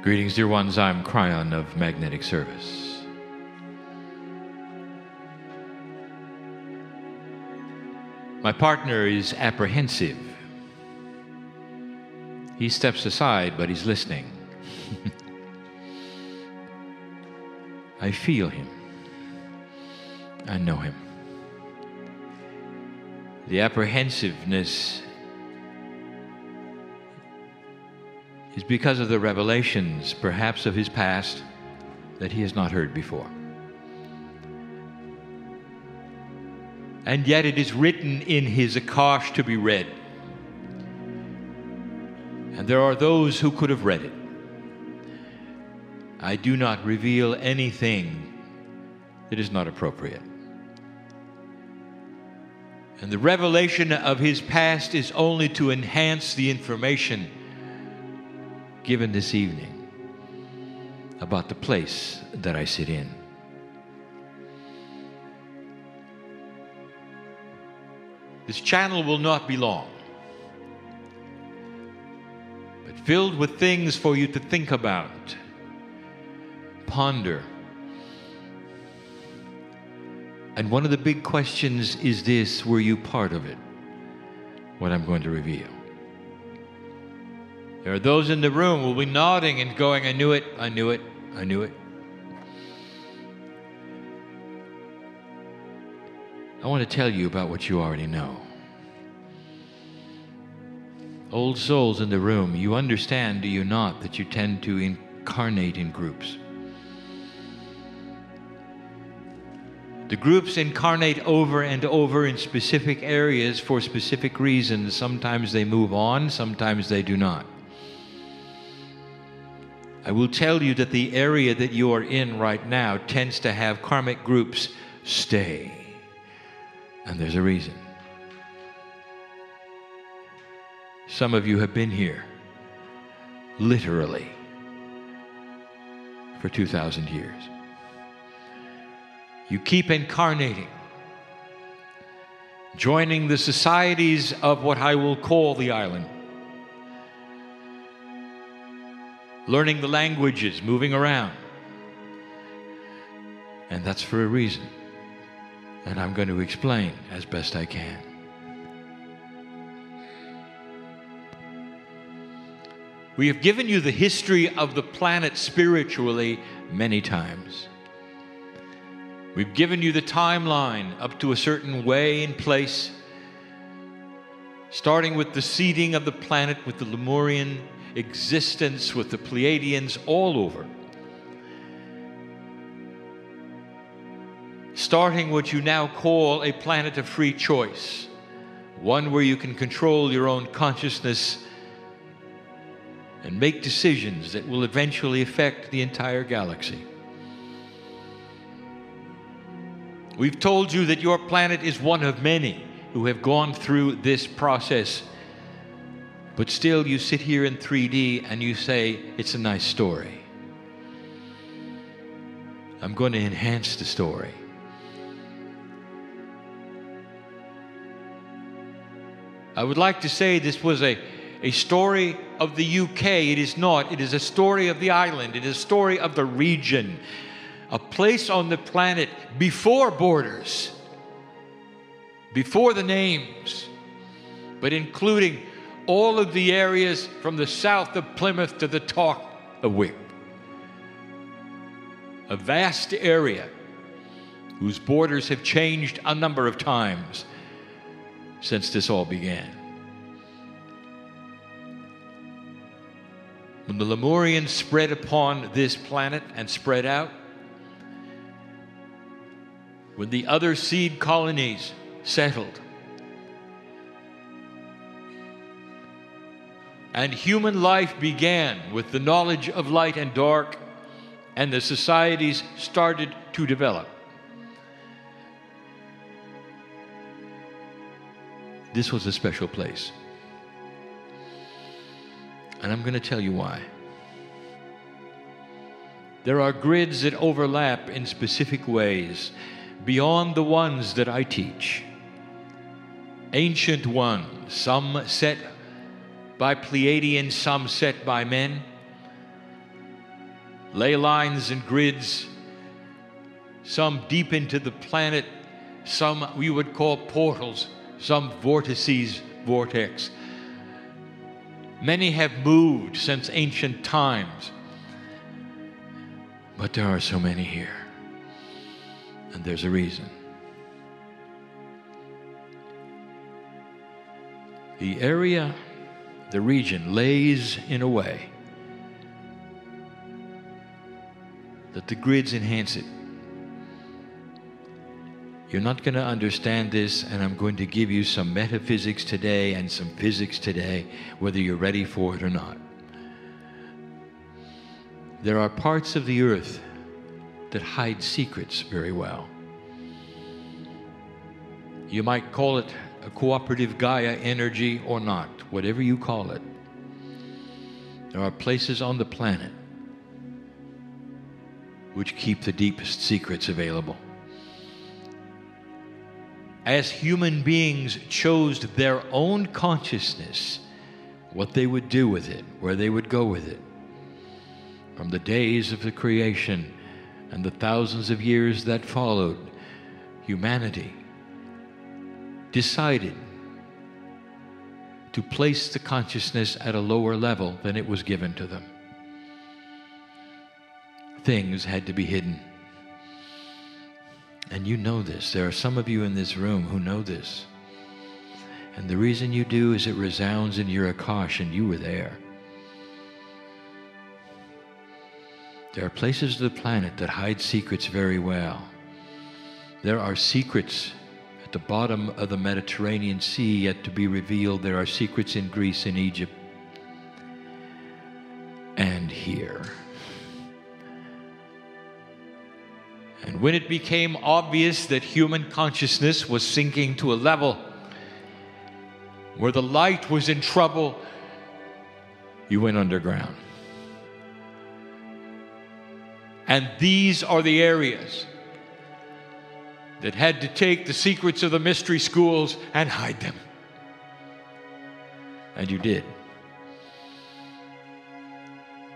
Greetings, dear ones. I'm Kryon of Magnetic Service. My partner is apprehensive. He steps aside, but he's listening. I feel him. I know him. The apprehensiveness is because of the revelations, perhaps of his past, that he has not heard before. And yet it is written in his Akash to be read. And there are those who could have read it. I do not reveal anything that is not appropriate. And the revelation of his past is only to enhance the information given this evening about the place that I sit in. This channel will not be long, but filled with things for you to think about, ponder. And one of the big questions is this: were you part of it? What I'm going to reveal. There are those in the room who will be nodding and going, I knew it, I knew it, I knew it. I want to tell you about what you already know. Old souls in the room, you understand, do you not, that you tend to incarnate in groups? The groups incarnate over and over in specific areas for specific reasons. Sometimes they move on, sometimes they do not. I will tell you that the area that you are in right now tends to have karmic groups stay. And there's a reason. Some of you have been here, literally, for 2,000 years. You keep incarnating, joining the societies of what I will call the island. Learning the languages, moving around. And that's for a reason. And I'm going to explain as best I can. We have given you the history of the planet spiritually many times. We've given you the timeline up to a certain way and place, starting with the seeding of the planet with the Lemurian existence, with the Pleiadians all over. Starting what you now call a planet of free choice, one where you can control your own consciousness and make decisions that will eventually affect the entire galaxy. We've told you that your planet is one of many who have gone through this process. But still you sit here in 3D and you say, it's a nice story. I'm going to enhance the story. I would like to say this was a story of the UK. It is not. It is a story of the island. It is a story of the region. A place on the planet before borders, before the names, but including all of the areas from the south of Plymouth to the top of Wick. A vast area whose borders have changed a number of times since this all began. When the Lemurians spread upon this planet and spread out, when the other seed colonies settled, and human life began with the knowledge of light and dark, and the societies started to develop. This was a special place. And I'm going to tell you why. There are grids that overlap in specific ways beyond the ones that I teach. Ancient ones, some set by Pleiadians, some set by men, ley lines and grids, some deep into the planet, some we would call portals, some vortices, vortex. Many have moved since ancient times, but there are so many here, and there's a reason. The area, the region, lays in a way that the grids enhance it. You're not going to understand this, and I'm going to give you some metaphysics today and some physics today, whether you're ready for it or not. There are parts of the earth that hide secrets very well. You might call it a cooperative Gaia energy or not, whatever you call it. There are places on the planet which keep the deepest secrets available. As human beings chose their own consciousness, what they would do with it, where they would go with it, from the days of the creation and the thousands of years that followed, humanity decided to place the consciousness at a lower level than it was given to them. Things had to be hidden. And you know this. There are some of you in this room who know this. And the reason you do is it resounds in your Akash, and you were there. There are places of the planet that hide secrets very well. There are secrets at the bottom of the Mediterranean Sea yet to be revealed. There are secrets in Greece and Egypt. And here. And when it became obvious that human consciousness was sinking to a level where the light was in trouble, you went underground. And these are the areas that had to take the secrets of the mystery schools and hide them. And you did.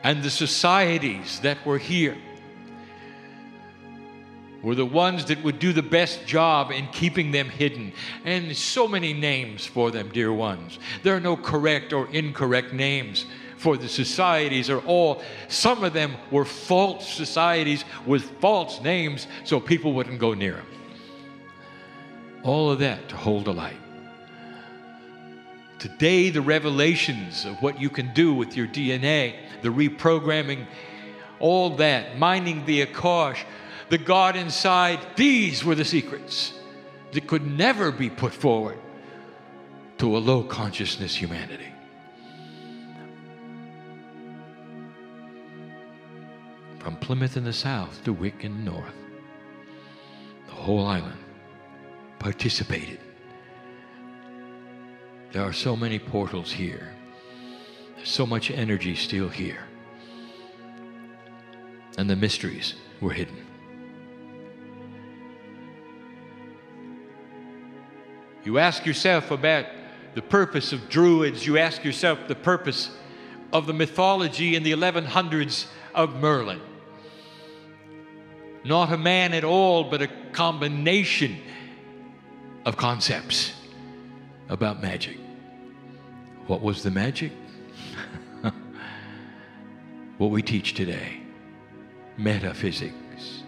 And the societies that were here were the ones that would do the best job in keeping them hidden. And so many names for them, dear ones. There are no correct or incorrect names for the societies, or all. Some of them were false societies with false names so people wouldn't go near them. All of that to hold a light. Today, the revelations of what you can do with your DNA, the reprogramming, all that, mining the Akash, the God inside, these were the secrets that could never be put forward to a low consciousness humanity. From Plymouth in the south to Wick in the north, the whole island participated. There are so many portals here. There's so much energy still here. And the mysteries were hidden. You ask yourself about the purpose of Druids. You ask yourself the purpose of the mythology in the 1100s of Merlin. Not a man at all, but a combination of concepts about magic. What was the magic? What we teach today. Metaphysics.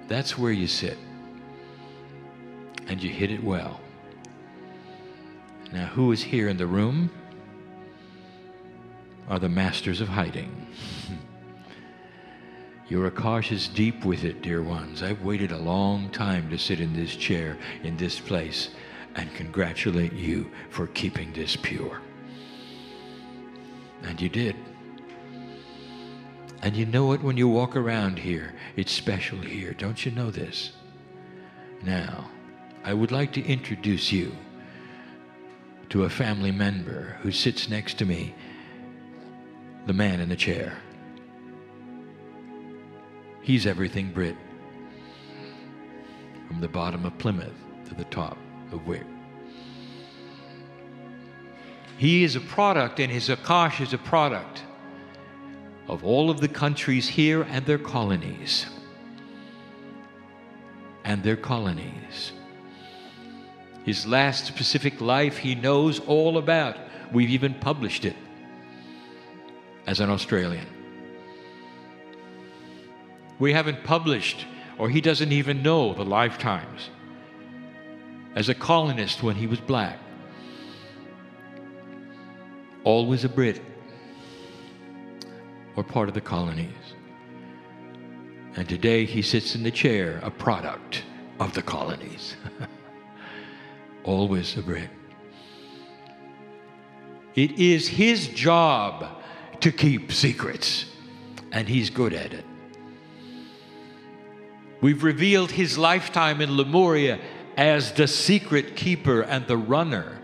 That's where you sit. And you hit it well. Now, who is here in the room are the masters of hiding. Your Akash is deep with it, dear ones. I've waited a long time to sit in this chair, in this place, and congratulate you for keeping this pure. And you did. And you know it when you walk around here. It's special here. Don't you know this? Now, I would like to introduce you to a family member who sits next to me, the man in the chair. He's everything Brit, from the bottom of Plymouth to the top of Wick. He is a product, and his Akash is a product of all of the countries here and their colonies. And their colonies. His last Pacific life he knows all about. We've even published it as an Australian. We haven't published, or he doesn't even know, the lifetimes as a colonist when he was black. Always a Brit or part of the colonies. And today he sits in the chair, a product of the colonies. Always a Brit. It is his job to keep secrets, and he's good at it. We've revealed his lifetime in Lemuria as the secret keeper and the runner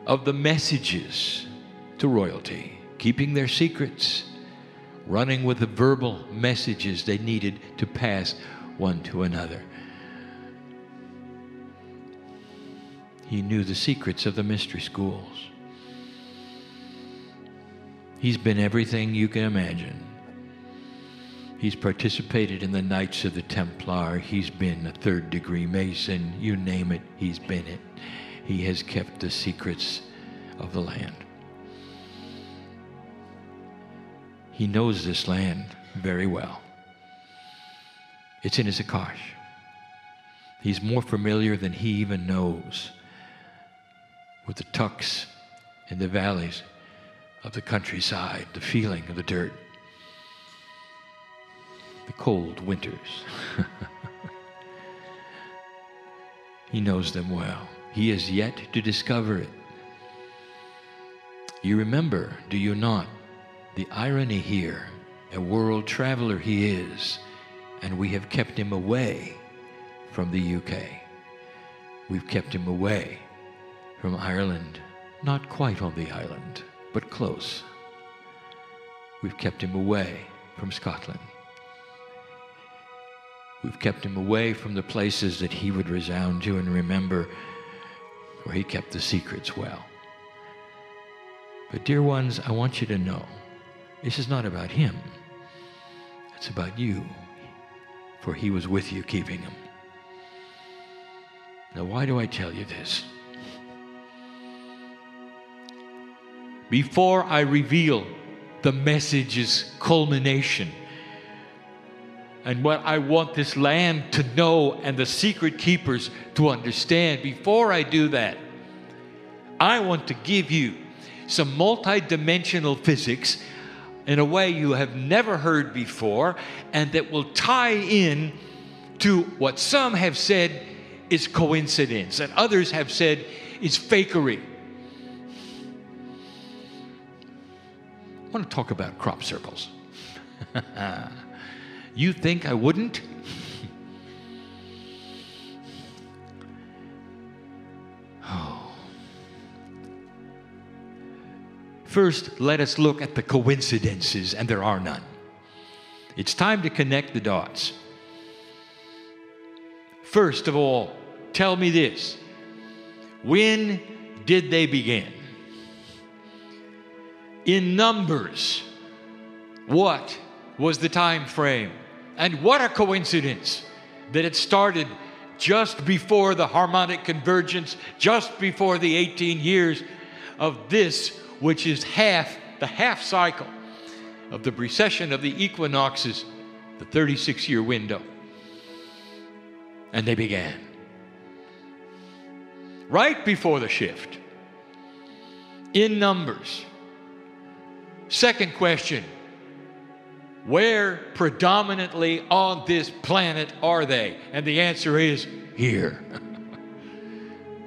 of the messages to royalty, keeping their secrets, running with the verbal messages they needed to pass one to another. He knew the secrets of the mystery schools. He's been everything you can imagine. He's participated in the Knights of the Templar. He's been a third-degree Mason. You name it, he's been it. He has kept the secrets of the land. He knows this land very well. It's in his Akash. He's more familiar than he even knows with the tucks and the valleys of the countryside, the feeling of the dirt, the cold winters. He knows them well. He has yet to discover it. You remember, do you not, the irony here? A world traveler he is, and we have kept him away from the UK. We've kept him away from Ireland, not quite on the island, but close. We've kept him away from Scotland. We've kept him away from the places that he would resound to and remember, where he kept the secrets well. But dear ones, I want you to know, this is not about him. It's about you, for he was with you keeping them. Now, why do I tell you this? Before I reveal the message's culmination and what I want this land to know and the secret keepers to understand, before I do that, I want to give you some multidimensional physics in a way you have never heard before, and that will tie in to what some have said is coincidence and others have said is fakery. I want to talk about crop circles. You think I wouldn't? Oh. First, let us look at the coincidences, and there are none. It's time to connect the dots. First of all, tell me this. When did they begin? In numbers, what was the time frame? And what a coincidence that it started just before the harmonic convergence, just before the 18 years of this, which is the half cycle of the precession of the equinoxes, the 36-year window. And they began right before the shift, in numbers. Second question, where predominantly on this planet are they? And the answer is here.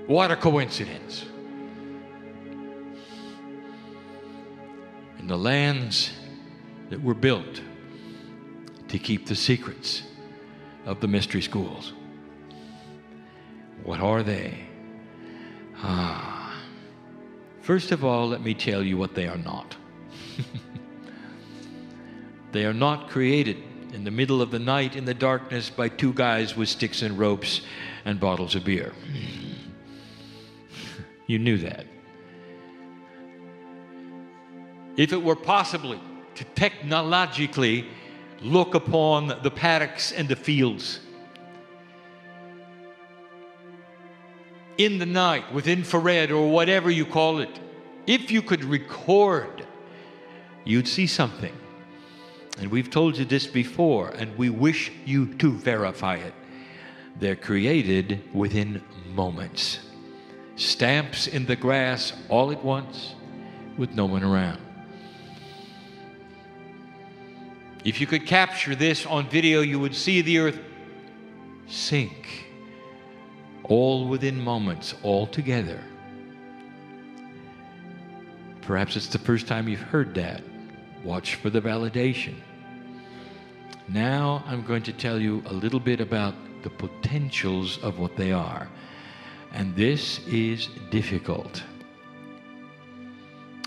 What a coincidence. In the lands that were built to keep the secrets of the mystery schools. What are they? First of all, let me tell you what they are not. They are not created in the middle of the night in the darkness by two guys with sticks and ropes and bottles of beer. You knew that. If it were possibly to technologically look upon the paddocks and the fields. In the night, with infrared or whatever you call it, if you could record, you'd see something. And we've told you this before, and we wish you to verify it. They're created within moments. Stamps in the grass all at once with no one around. If you could capture this on video, you would see the earth sink, all within moments, all together. Perhaps it's the first time you've heard that. Watch for the validation. Now I'm going to tell you a little bit about the potentials of what they are. And this is difficult.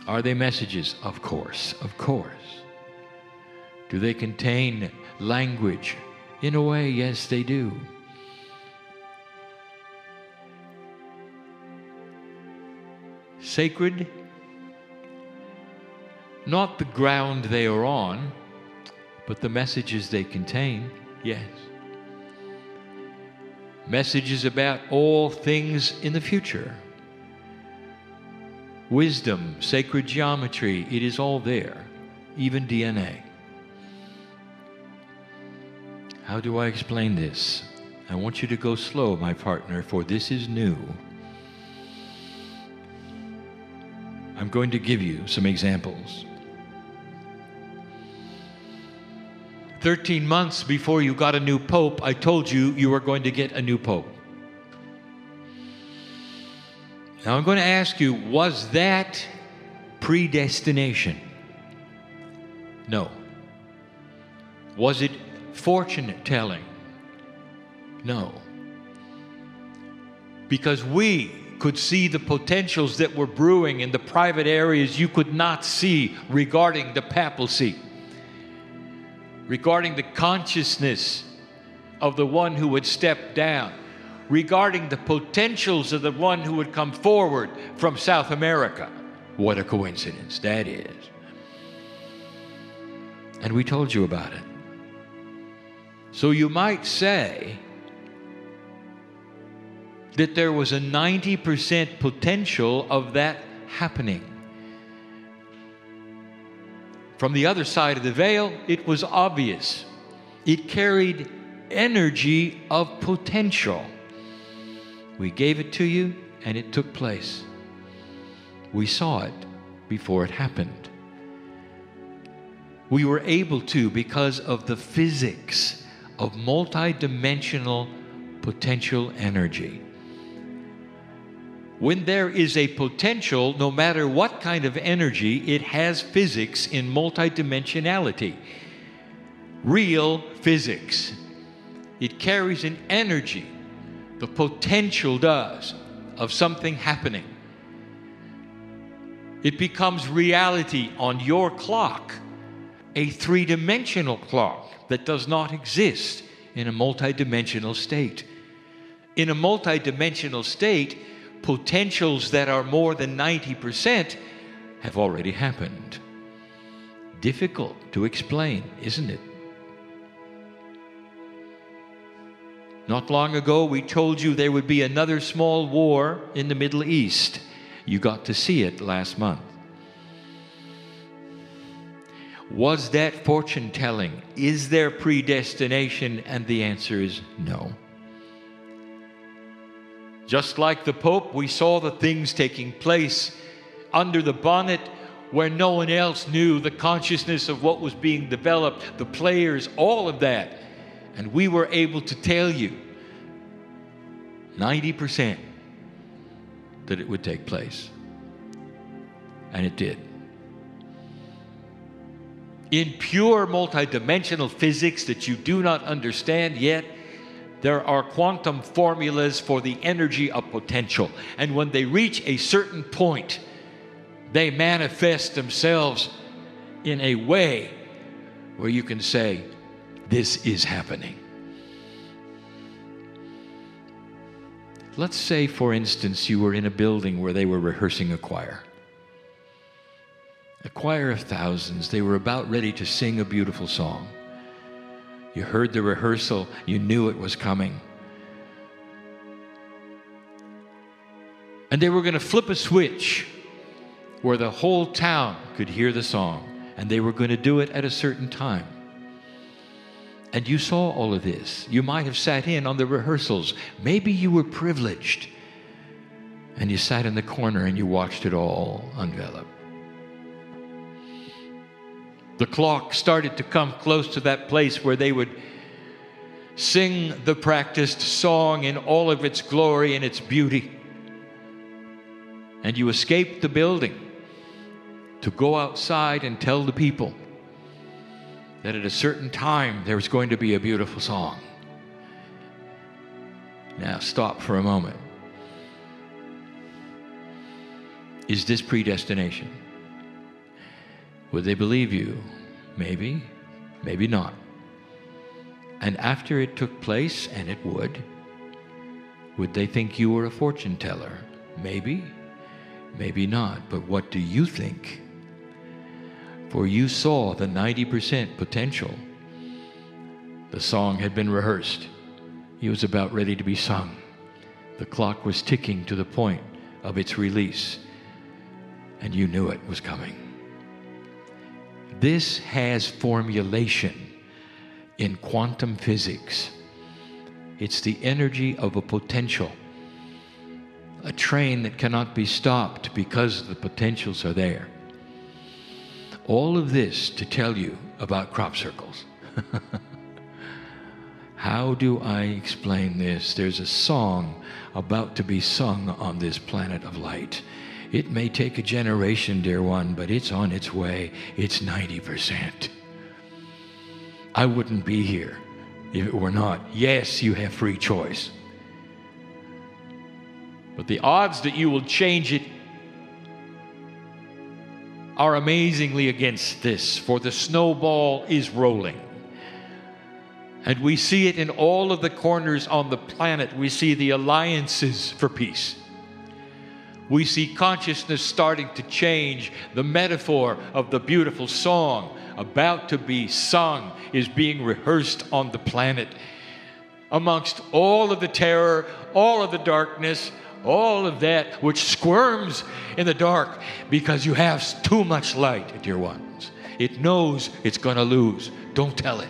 Are they messages? Of course, of course. Do they contain language? In a way, yes, they do. Sacred? Not the ground they are on, but the messages they contain, yes. Messages about all things in the future. Wisdom, sacred geometry, it is all there, even DNA. How do I explain this? I want you to go slow, my partner, for this is new. I'm going to give you some examples. 13 months before you got a new pope, I told you you were going to get a new pope. Now I'm going to ask you, was that predestination? No. Was it fortune telling? No. Because we could see the potentials that were brewing in the private areas you could not see regarding the papacy, regarding the consciousness of the one who would step down, regarding the potentials of the one who would come forward from South America. What a coincidence that is. And we told you about it. So you might say that there was a 90% potential of that happening. From the other side of the veil, it was obvious. It carried energy of potential. We gave it to you, and it took place. We saw it before it happened. We were able to because of the physics of multidimensional potential energy. When there is a potential, no matter what kind of energy, it has physics in multidimensionality. Real physics. It carries an energy. The potential does of something happening. It becomes reality on your clock, a three-dimensional clock that does not exist in a multidimensional state. In a multidimensional state, potentials that are more than 90% have already happened. Difficult to explain, isn't it? Not long ago, we told you there would be another small war in the Middle East. You got to see it last month. Was that fortune telling? Is there predestination? And the answer is no. Just like the Pope, we saw the things taking place under the bonnet where no one else knew the consciousness of what was being developed, the players, all of that. And we were able to tell you 90% that it would take place. And it did. In pure multidimensional physics that you do not understand yet, there are quantum formulas for the energy of potential. And when they reach a certain point, they manifest themselves in a way where you can say, this is happening. Let's say, for instance, you were in a building where they were rehearsing a choir. A choir of thousands, they were about ready to sing a beautiful song. You heard the rehearsal, you knew it was coming. And they were going to flip a switch where the whole town could hear the song. And they were going to do it at a certain time. And you saw all of this. You might have sat in on the rehearsals. Maybe you were privileged. And you sat in the corner and you watched it all envelop. The clock started to come close to that place where they would sing the practiced song in all of its glory and its beauty. And you escaped the building to go outside and tell the people that at a certain time there was going to be a beautiful song. Now stop for a moment. Is this predestination? Would they believe you? Maybe, maybe not. And after it took place, and it would they think you were a fortune teller? Maybe, maybe not. But what do you think? For you saw the 90% potential. The song had been rehearsed. It was about ready to be sung. The clock was ticking to the point of its release. And you knew it was coming. This has formulation in quantum physics. It's the energy of a potential. A train that cannot be stopped because the potentials are there. All of this to tell you about crop circles. How do I explain this? There's a song about to be sung on this planet of light. It may take a generation, dear one, but it's on its way. It's 90%. I wouldn't be here if it were not. Yes, you have free choice. But the odds that you will change it are amazingly against this, for the snowball is rolling. And we see it in all of the corners on the planet. We see the alliances for peace. We see consciousness starting to change. The metaphor of the beautiful song about to be sung is being rehearsed on the planet. Amongst all of the terror, all of the darkness, all of that which squirms in the dark because you have too much light, dear ones. It knows it's going to lose. Don't tell it.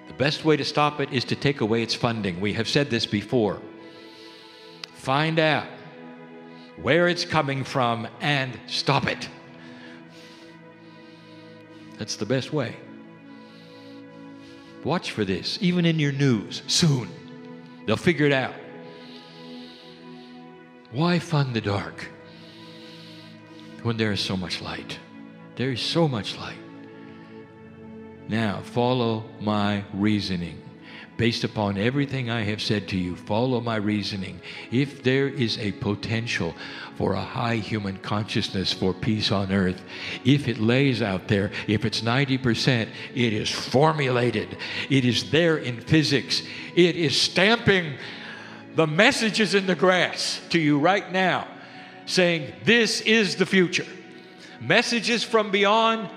The best way to stop it is to take away its funding. We have said this before. Find out where it's coming from and stop it. That's the best way. Watch for this, even in your news, soon. They'll figure it out. Why fund the dark when there is so much light? There is so much light. Now, follow my reasoning. Based upon everything I have said to you, follow my reasoning. If there is a potential for a high human consciousness for peace on earth, if it lays out there, if it's 90%, it is formulated. It is there in physics. It is stamping the messages in the grass to you right now, saying, this is the future. Messages from beyond,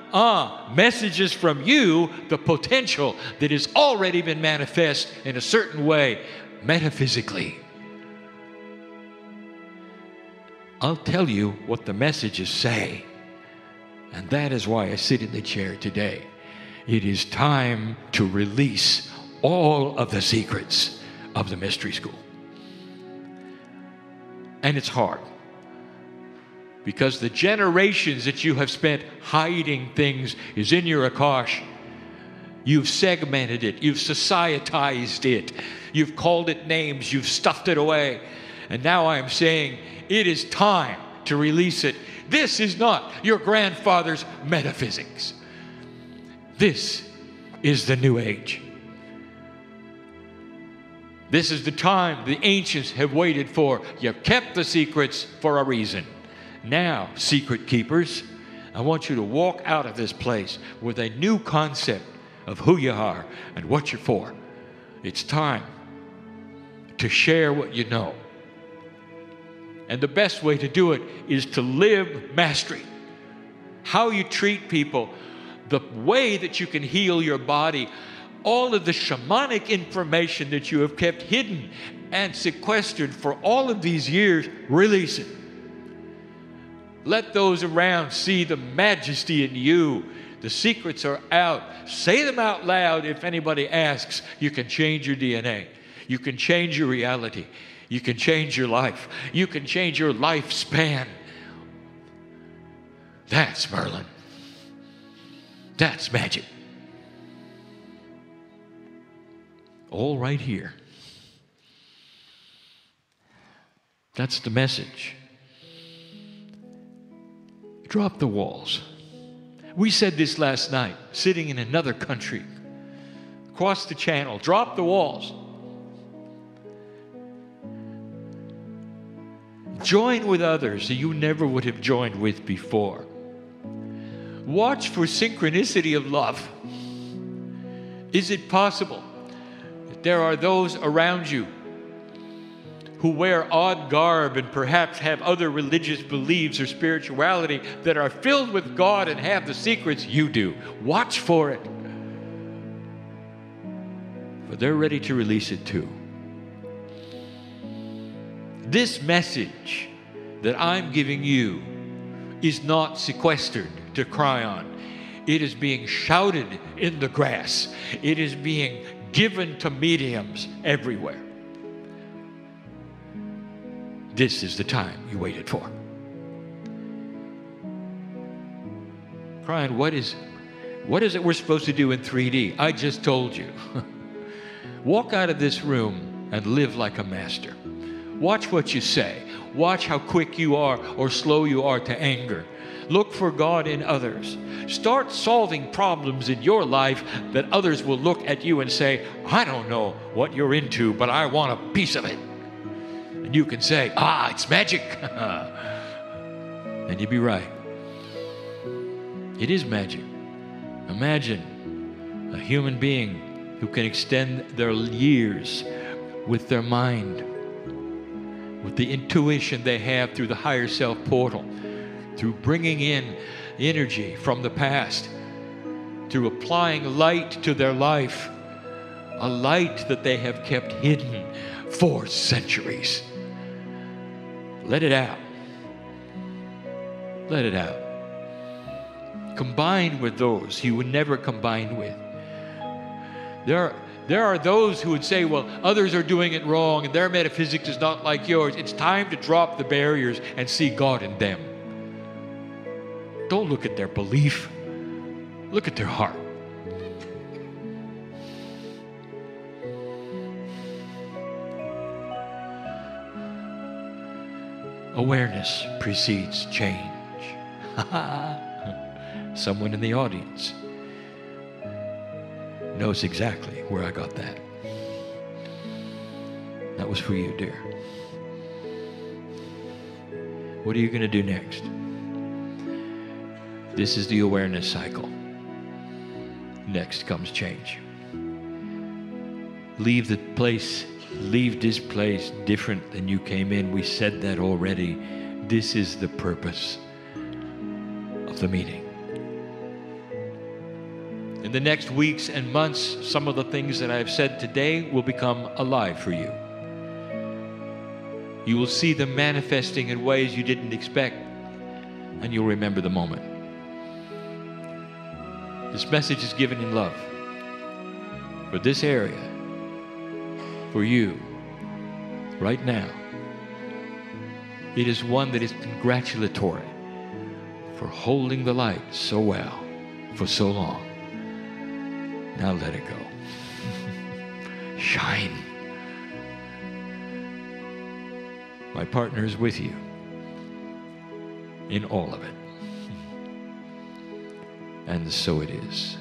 messages from you, the potential that has already been manifest in a certain way, metaphysically. I'll tell you what the messages say, and that is why I sit in the chair today. It is time to release all of the secrets of the mystery school. And it's hard. Because the generations that you have spent hiding things is in your Akash. You've segmented it. You've societized it. You've called it names. You've stuffed it away. And now I'm saying it is time to release it. This is not your grandfather's metaphysics. This is the new age. This is the time the ancients have waited for. You've kept the secrets for a reason. Now, secret keepers, I want you to walk out of this place with a new concept of who you are and what you're for. It's time to share what you know. And the best way to do it is to live mastery. How you treat people, the way that you can heal your body, all of the shamanic information that you have kept hidden and sequestered for all of these years, release it. Let those around see the majesty in you. The secrets are out. Say them out loud if anybody asks. You can change your DNA. You can change your reality. You can change your life. You can change your lifespan. That's Merlin. That's magic. All right here. That's the message. Drop the walls. We said this last night, sitting in another country, across the channel. Drop the walls. Join with others that you never would have joined with before. Watch for synchronicity of love. Is it possible that there are those around you who wear odd garb and perhaps have other religious beliefs or spirituality that are filled with God and have the secrets you do? Watch for it. For they're ready to release it too. This message that I'm giving you is not sequestered to Kryon. It is being shouted in the grass. It is being given to mediums everywhere. This is the time you waited for. Kryon, what is it we're supposed to do in 3D? I just told you. Walk out of this room and live like a master. Watch what you say. Watch how quick you are or slow you are to anger. Look for God in others. Start solving problems in your life that others will look at you and say, I don't know what you're into, but I want a piece of it. And you can say, it's magic. And you'd be right. It is magic. Imagine a human being who can extend their years with their mind, with the intuition they have through the higher self portal, through bringing in energy from the past, through applying light to their life, a light that they have kept hidden for centuries. Let it out. Let it out. Combine with those you would never combine with. There are those who would say, well, others are doing it wrong and their metaphysics is not like yours. It's time to drop the barriers and see God in them. Don't look at their belief. Look at their heart. Awareness precedes change. Someone in the audience knows exactly where I got that. That was for you, dear. What are you going to do next? This is the awareness cycle. Next comes change. Leave this place different than you came in. We said that already. This is the purpose of the meeting. In the next weeks and months, some of the things that I've said today will become alive for you. You will see them manifesting in ways you didn't expect, and you'll remember the moment. This message is given in love for this area, for you, right now. It is one that is congratulatory for holding the light so well for so long. Now let it go. Shine. My partner is with you in all of it. And so it is.